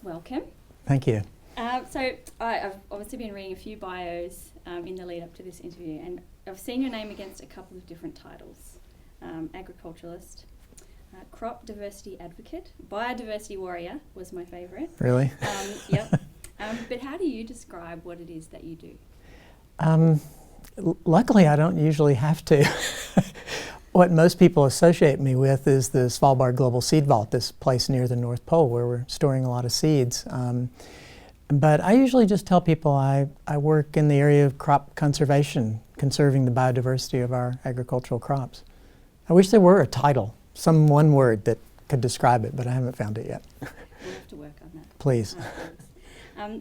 welcome. Thank you. So I've obviously been reading a few bios in the lead up to this interview, and I've seen your name against a couple of different titles. Agriculturalist, crop diversity advocate, biodiversity warrior was my favourite. Really? Yep. But how do you describe what it is that you do? Luckily, I don't usually have to. What most people associate me with is the Svalbard Global Seed Vault, this place near the North Pole where we're storing a lot of seeds. But I usually just tell people I work in the area of crop conservation, conserving the biodiversity of our agricultural crops. I wish there were a title, some one word that could describe it, but I haven't found it yet. We'll have to work on that. Please.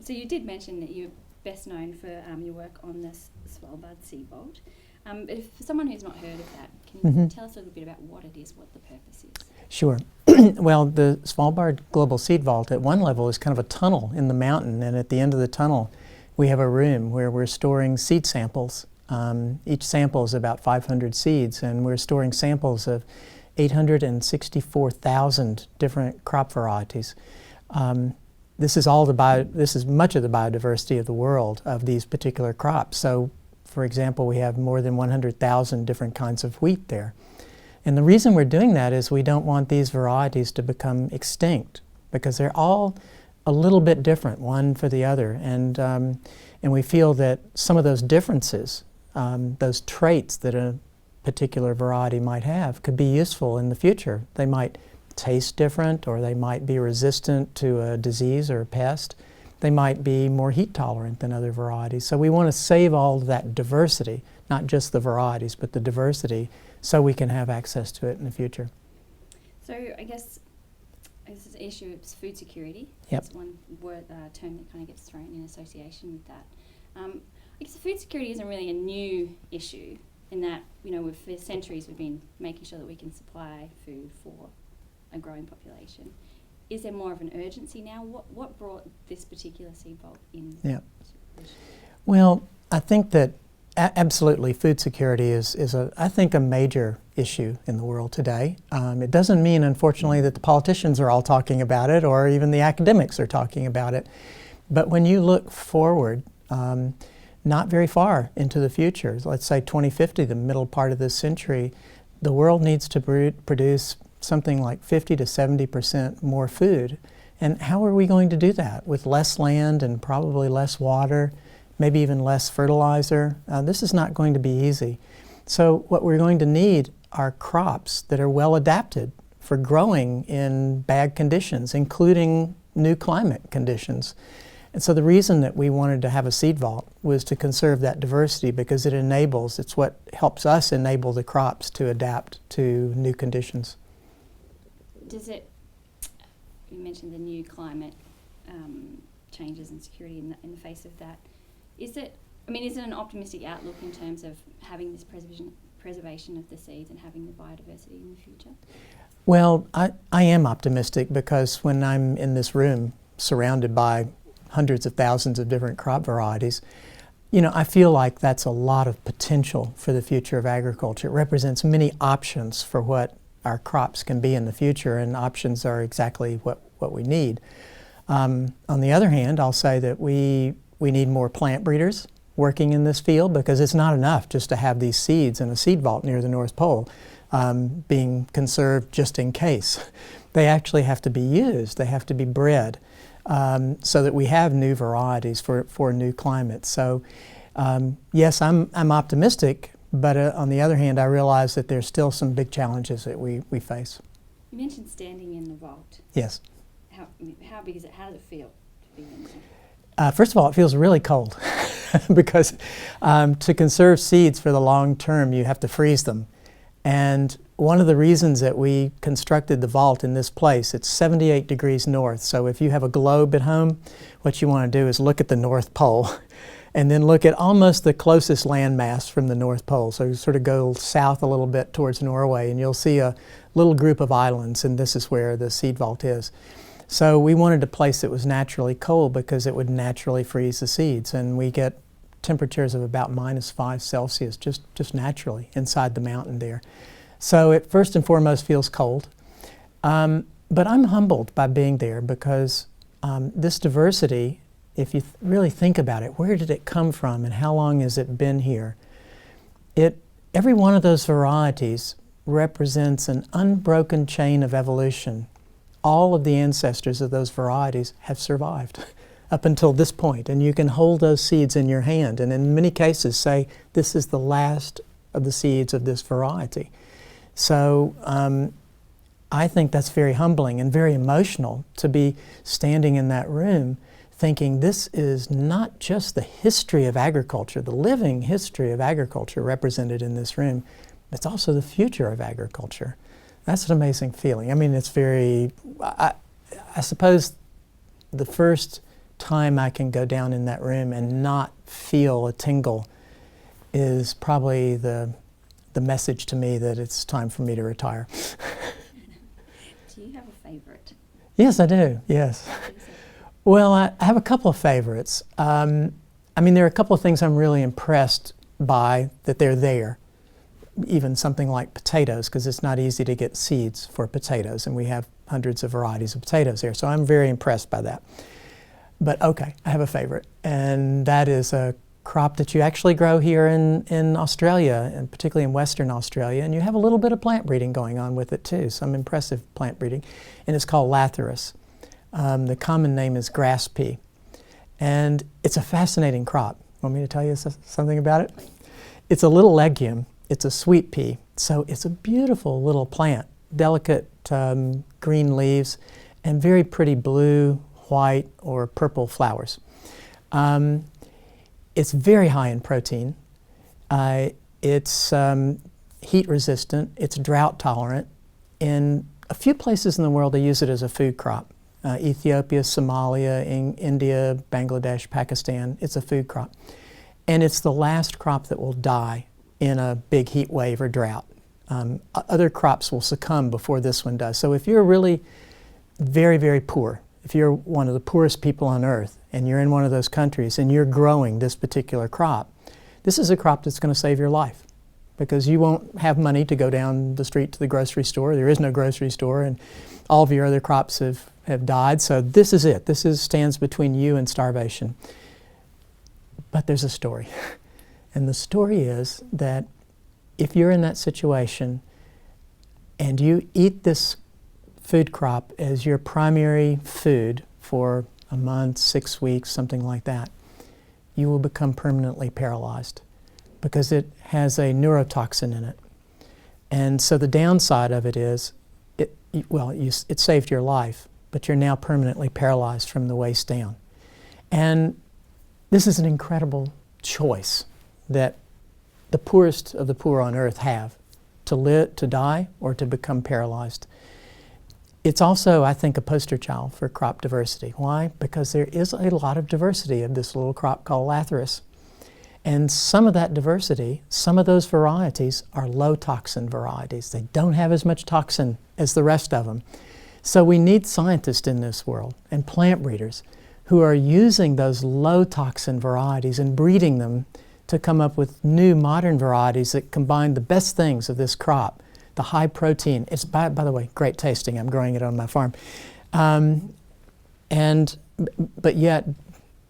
So you did mention that you're best known for your work on this Svalbard Seed Vault. But if, for someone who's not heard of that, can you tell us a little bit about what it is, what the purpose is? Sure. Well, the Svalbard Global Seed Vault at one level is kind of a tunnel in the mountain, and at the end of the tunnel we have a room where we're storing seed samples. Each sample is about 500 seeds, and we're storing samples of 864,000 different crop varieties. This is much of the biodiversity of the world of these particular crops. So, for example, we have more than 100,000 different kinds of wheat there. And the reason we're doing that is we don't want these varieties to become extinct, because they're all a little bit different, one for the other. And we feel that some of those differences, those traits that a particular variety might have, could be useful in the future. They might taste different, or they might be resistant to a disease or a pest. They might be more heat tolerant than other varieties. So we want to save all of that diversity, not just the varieties, but the diversity, so we can have access to it in the future. So I guess this is an issue of food security. Yep. That's one word, term that kind of gets thrown in association with that. I guess food security isn't really a new issue, in that, you know, for centuries we've been making sure that we can supply food for a growing population. Is there more of an urgency now? What brought this particular seed vault in? Yeah. Well, I think that absolutely food security is I think a major issue in the world today. It doesn't mean, unfortunately, that the politicians are all talking about it, or even the academics are talking about it. But when you look forward, not very far into the future, let's say 2050, the middle part of this century, the world needs to produce something like 50 to 70% more food. And how are we going to do that? With less land and probably less water, maybe even less fertilizer. This is not going to be easy. So what we're going to need are crops that are well adapted for growing in bad conditions, including new climate conditions. And so the reason that we wanted to have a seed vault was to conserve that diversity, because it's what helps us enable the crops to adapt to new conditions. You mentioned the new climate changes and security in the face of that. Is it an optimistic outlook in terms of having this preservation of the seeds and having the biodiversity in the future? Well, I am optimistic, because when I'm in this room surrounded by hundreds of thousands of different crop varieties, you know, I feel like that's a lot of potential for the future of agriculture. It represents many options for what our crops can be in the future, and options are exactly what we need. On the other hand, I'll say that we need more plant breeders working in this field, because it's not enough just to have these seeds in a seed vault near the North Pole being conserved just in case. They actually have to be used. They have to be bred so that we have new varieties for new climates. So yes, I'm optimistic, but on the other hand, I realize that there's still some big challenges that we face. You mentioned standing in the vault. Yes. How big is it? How does it feel to be in there? First of all, it feels really cold because to conserve seeds for the long term, you have to freeze them. And one of the reasons that we constructed the vault in this place, it's 78 degrees north. So if you have a globe at home, what you want to do is look at the North Pole and then look at almost the closest landmass from the North Pole. So you sort of go south a little bit towards Norway, and you'll see a little group of islands, and this is where the seed vault is. So we wanted a place that was naturally cold, because it would naturally freeze the seeds, and we get temperatures of about -5 Celsius just naturally inside the mountain there. So it first and foremost feels cold, but I'm humbled by being there, because this diversity, if you really think about it, where did it come from and how long has it been here? Every one of those varieties represents an unbroken chain of evolution. All of the ancestors of those varieties have survived up until this point, and you can hold those seeds in your hand and in many cases say, this is the last of the seeds of this variety. So I think that's very humbling and very emotional to be standing in that room thinking this is not just the history of agriculture, the living history of agriculture represented in this room, it's also the future of agriculture. That's an amazing feeling. I mean, it's very, I suppose the first time I can go down in that room and not feel a tingle is probably the message to me that it's time for me to retire. Do you have a favorite? Yes, I do, yes. Well, I have a couple of favorites. I mean, there are a couple of things I'm really impressed by that they're there. Even something like potatoes, because it's not easy to get seeds for potatoes, and we have hundreds of varieties of potatoes here, so I'm very impressed by that. But okay, I have a favorite, and that is a crop that you actually grow here in Australia, and particularly in Western Australia, and you have a little bit of plant breeding going on with it too, some impressive plant breeding, and it's called lathyrus. The common name is grass pea, and it's a fascinating crop. Want me to tell you something about it? It's a little legume. It's a sweet pea, so it's a beautiful little plant, delicate green leaves, and very pretty blue, white, or purple flowers. It's very high in protein. It's heat resistant, it's drought tolerant. In a few places in the world they use it as a food crop. Ethiopia, Somalia, India, Bangladesh, Pakistan, it's a food crop. And it's the last crop that will die in a big heat wave or drought. Other crops will succumb before this one does. So if you're really very, very poor, if you're one of the poorest people on earth and you're in one of those countries and you're growing this particular crop, this is a crop that's going to save your life because you won't have money to go down the street to the grocery store. There is no grocery store and all of your other crops have died. So this is it. This stands between you and starvation. But there's a story. And the story is that if you're in that situation and you eat this food crop as your primary food for a month, 6 weeks, something like that, you will become permanently paralyzed because it has a neurotoxin in it. And so the downside of it is, it saved your life, but you're now permanently paralyzed from the waist down. And this is an incredible choice that the poorest of the poor on earth have, to live, to die, or to become paralyzed. It's also, I think, a poster child for crop diversity. Why? Because there is a lot of diversity of this little crop called lathyrus. And some of that diversity, some of those varieties are low toxin varieties. They don't have as much toxin as the rest of them. So we need scientists in this world and plant breeders who are using those low toxin varieties and breeding them to come up with new modern varieties that combine the best things of this crop. The high protein, it's by the way, great tasting. I'm growing it on my farm. But yet,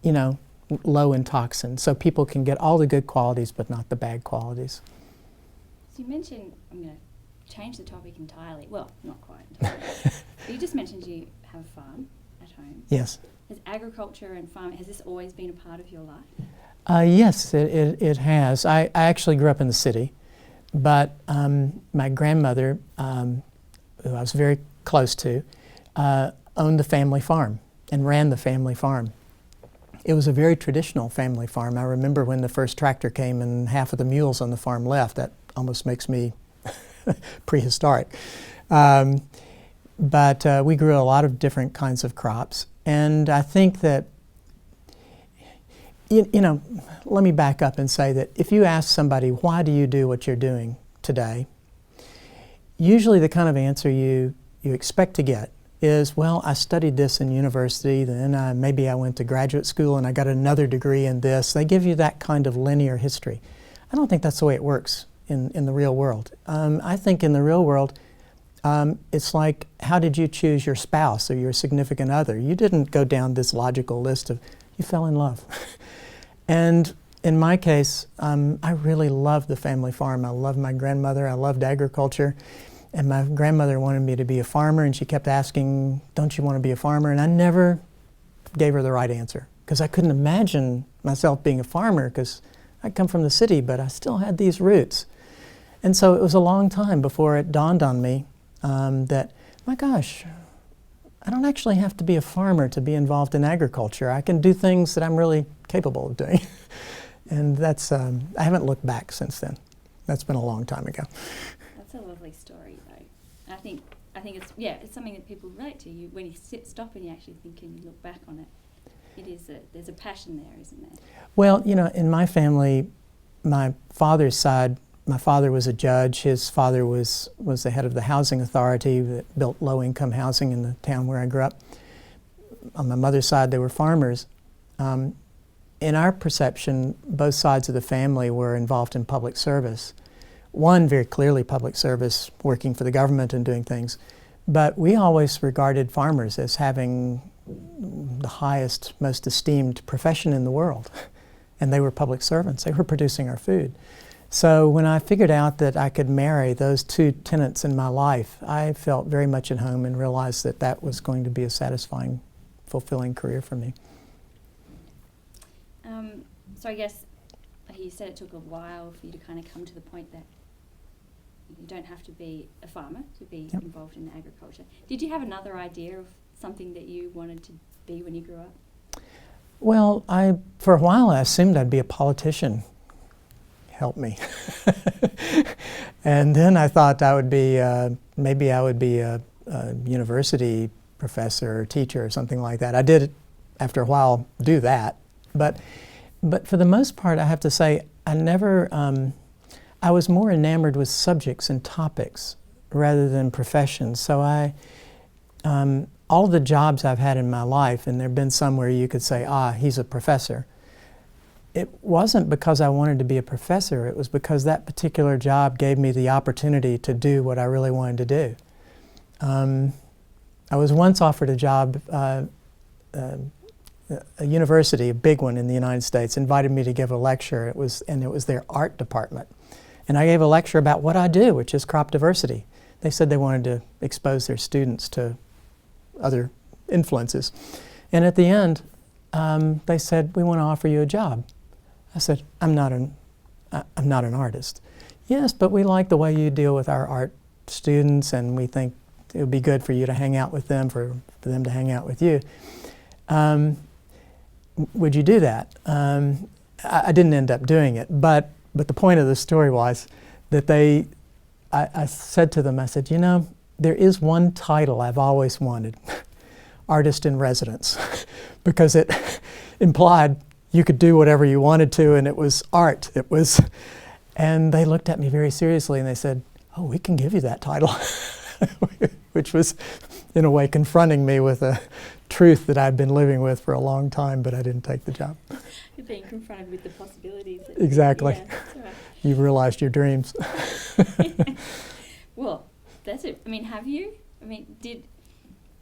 you know, low in toxin. So people can get all the good qualities but not the bad qualities. So you mentioned, I'm going to change the topic entirely. Well, not quite entirely. But you just mentioned you have a farm at home. Yes. Has agriculture and farming, has this always been a part of your life? Yes, it has. I actually grew up in the city, but my grandmother, who I was very close to, owned the family farm and ran the family farm. It was a very traditional family farm. I remember when the first tractor came and half of the mules on the farm left. That almost makes me prehistoric. But we grew a lot of different kinds of crops. And I think that, you know, let me back up and say that if you ask somebody, why do you do what you're doing today? Usually the kind of answer you expect to get is, well, I studied this in university, then maybe I went to graduate school and I got another degree in this. They give you that kind of linear history. I don't think that's the way it works in the real world. I think in the real world, It's like, how did you choose your spouse or your significant other? You didn't go down this logical list of, you fell in love. And in my case, I really loved the family farm. I loved my grandmother. I loved agriculture. And my grandmother wanted me to be a farmer, and she kept asking, don't you want to be a farmer? And I never gave her the right answer, because I couldn't imagine myself being a farmer, because I come from the city, but I still had these roots. And so it was a long time before it dawned on me that, my gosh, I don't actually have to be a farmer to be involved in agriculture. I can do things that I'm really capable of doing. And that's, I haven't looked back since then. That's been a long time ago. That's a lovely story, though. I think it's, yeah, it's something that people relate to. When you stop and you actually think and you look back on it, there's a passion there, isn't there? Well, you know, in my family, my father's side, my father was a judge. His father was the head of the housing authority that built low-income housing in the town where I grew up. On my mother's side, they were farmers. In our perception, both sides of the family were involved in public service. One, very clearly public service, working for the government and doing things. But we always regarded farmers as having the highest, most esteemed profession in the world. And they were public servants. They were producing our food. So when I figured out that I could marry those two tenets in my life, I felt very much at home and realized that that was going to be a satisfying, fulfilling career for me. So I guess you said it took a while for you to kind of come to the point that you don't have to be a farmer to be Yep. involved in agriculture. Did you have another idea of something that you wanted to be when you grew up? Well, for a while I assumed I'd be a politician. Help me. And then I thought I would be, maybe I would be a university professor or teacher or something like that. I did, after a while, do that. But for the most part, I have to say, I was more enamored with subjects and topics rather than professions. So all the jobs I've had in my life, and there have been some where you could say, he's a professor. It wasn't because I wanted to be a professor. It was because that particular job gave me the opportunity to do what I really wanted to do. I was once offered a job, a university, a big one in the United States, invited me to give a lecture. It was their art department. And I gave a lecture about what I do, which is crop diversity. They said they wanted to expose their students to other influences. And at the end, they said, we want to offer you a job. I said, I'm not an artist. Yes, but we like the way you deal with our art students, and we think it would be good for you to hang out with them, for them to hang out with you. Would you do that? I didn't end up doing it, but the point of the story was that I said to them, I said, you know, there is one title I've always wanted, artist in residence, because it implied you could do whatever you wanted to, and it was art. And they looked at me very seriously and they said, oh, we can give you that title, which was in a way confronting me with a truth that I'd been living with for a long time, but I didn't take the job. You're being confronted with the possibilities. Exactly. Yeah, that's all right. You've realized your dreams. Well, that's it. I mean, have you? I mean,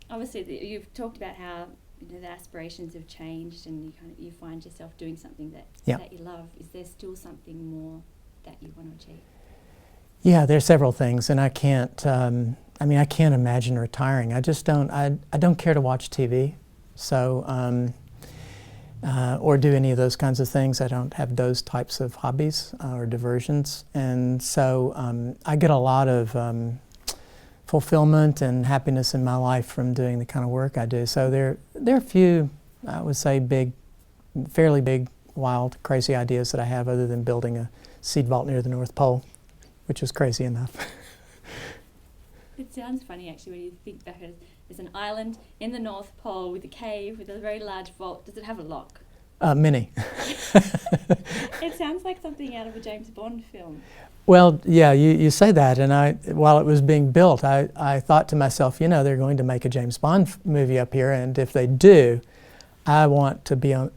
obviously you've talked about how the aspirations have changed, and you find yourself doing something that you love. Is there still something more that you want to achieve? Yeah, there are several things, and I can't imagine retiring. I just don't. I don't care to watch TV, so or do any of those kinds of things. I don't have those types of hobbies or diversions, and so I get a lot of fulfillment and happiness in my life from doing the kind of work I do. So there are a few, I would say, fairly big, wild, crazy ideas that I have, other than building a seed vault near the North Pole, which is crazy enough. It sounds funny, actually, when you think back at it. There's an island in the North Pole with a cave with a very large vault. Does it have a lock? Many. It sounds like something out of a James Bond film. Well, yeah, you say that, and while it was being built, I thought to myself, you know, they're going to make a James Bond movie up here, and if they do, I want to be a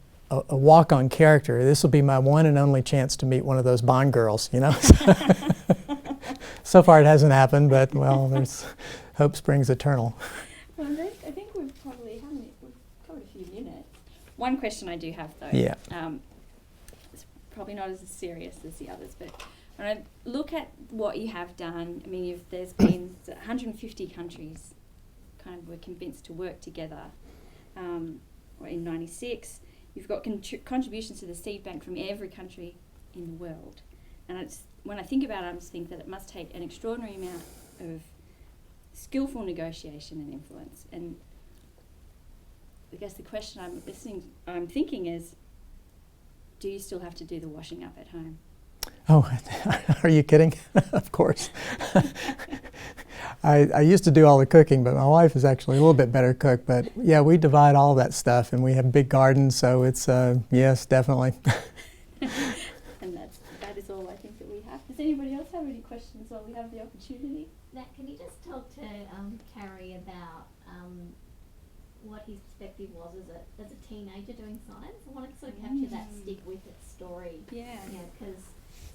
walk-on character. This will be my one and only chance to meet one of those Bond girls, you know. So far it hasn't happened, but well, there's hope springs eternal. Well, I think we've covered a few minutes. One question I do have though. Yeah. It's probably not as serious as the others, but when I look at what you have done, I mean, there's been 150 countries kind of were convinced to work together. In '96, you've got contributions to the seed bank from every country in the world, and when I think about it, I just think that it must take an extraordinary amount of skillful negotiation and influence. And I guess the question I'm thinking is, do you still have to do the washing up at home? Oh, are you kidding? Of course. I used to do all the cooking, but my wife is actually a little bit better cook. But yeah, we divide all that stuff, and we have big gardens, so it's yes, definitely. And that is all I think that we have. Does anybody else have any questions while we have the opportunity? Nat, can you just talk to Cary about what his perspective was as a teenager doing science? I want to sort of capture that stick with it story. Yeah. Because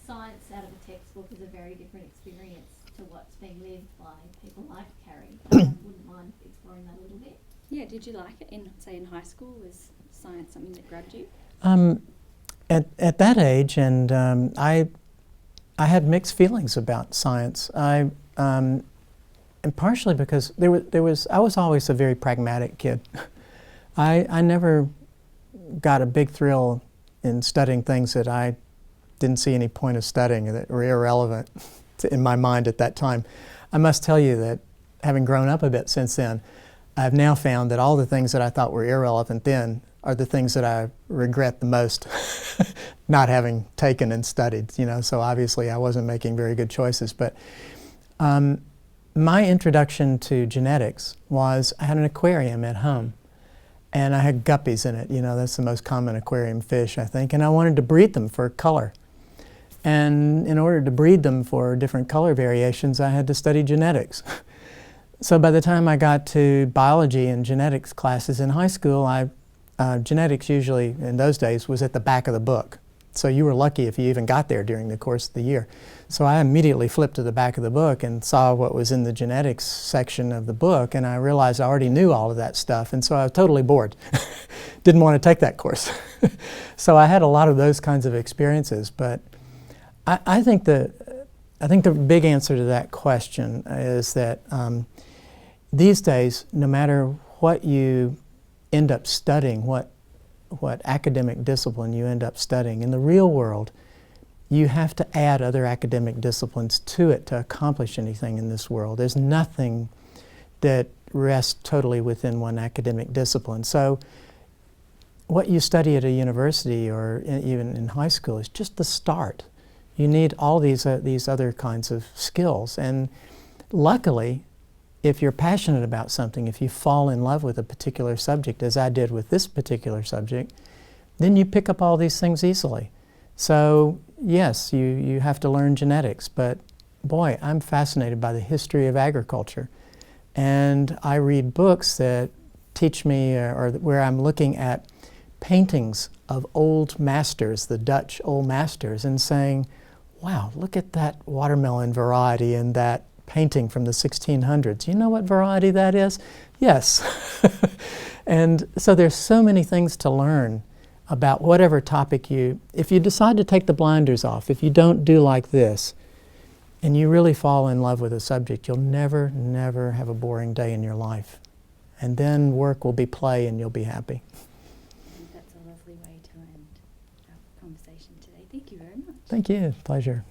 science out of a textbook is a very different experience to what's being lived by people like Cary. Wouldn't mind exploring that a little bit. Yeah, did you like it in high school? Was science something that grabbed you? At that age, and I had mixed feelings about science. And partially because I was always a very pragmatic kid. I never got a big thrill in studying things that I didn't see any point of studying, that were irrelevant in my mind at that time. I must tell you that having grown up a bit since then, I've now found that all the things that I thought were irrelevant then are the things that I regret the most not having taken and studied. So obviously I wasn't making very good choices. But my introduction to genetics was I had an aquarium at home, and I had guppies in it. That's the most common aquarium fish, I think, and I wanted to breed them for color. And in order to breed them for different color variations, I had to study genetics. So by the time I got to biology and genetics classes in high school, genetics usually in those days was at the back of the book. So you were lucky if you even got there during the course of the year. So I immediately flipped to the back of the book and saw what was in the genetics section of the book, and I realized I already knew all of that stuff, and so I was totally bored. Didn't want to take that course. So I had a lot of those kinds of experiences, but I think the big answer to that question is that these days, no matter what you end up studying, what academic discipline you end up studying, in the real world, you have to add other academic disciplines to it to accomplish anything in this world. There's nothing that rests totally within one academic discipline. So what you study at a university or even in high school is just the start. You need all these other kinds of skills. And luckily, if you're passionate about something, if you fall in love with a particular subject, as I did with this particular subject, then you pick up all these things easily. So yes, you have to learn genetics, but boy, I'm fascinated by the history of agriculture. And I read books that teach me, or where I'm looking at paintings of old masters, the Dutch old masters, and saying, wow, look at that watermelon variety in that painting from the 1600s. You know what variety that is? Yes. And so there's so many things to learn about whatever topic if you decide to take the blinders off, if you don't do like this, and you really fall in love with a subject, you'll never, never have a boring day in your life. And then work will be play and you'll be happy. I think that's a lovely way to end our conversation today. Thank you very much. Thank you. Pleasure.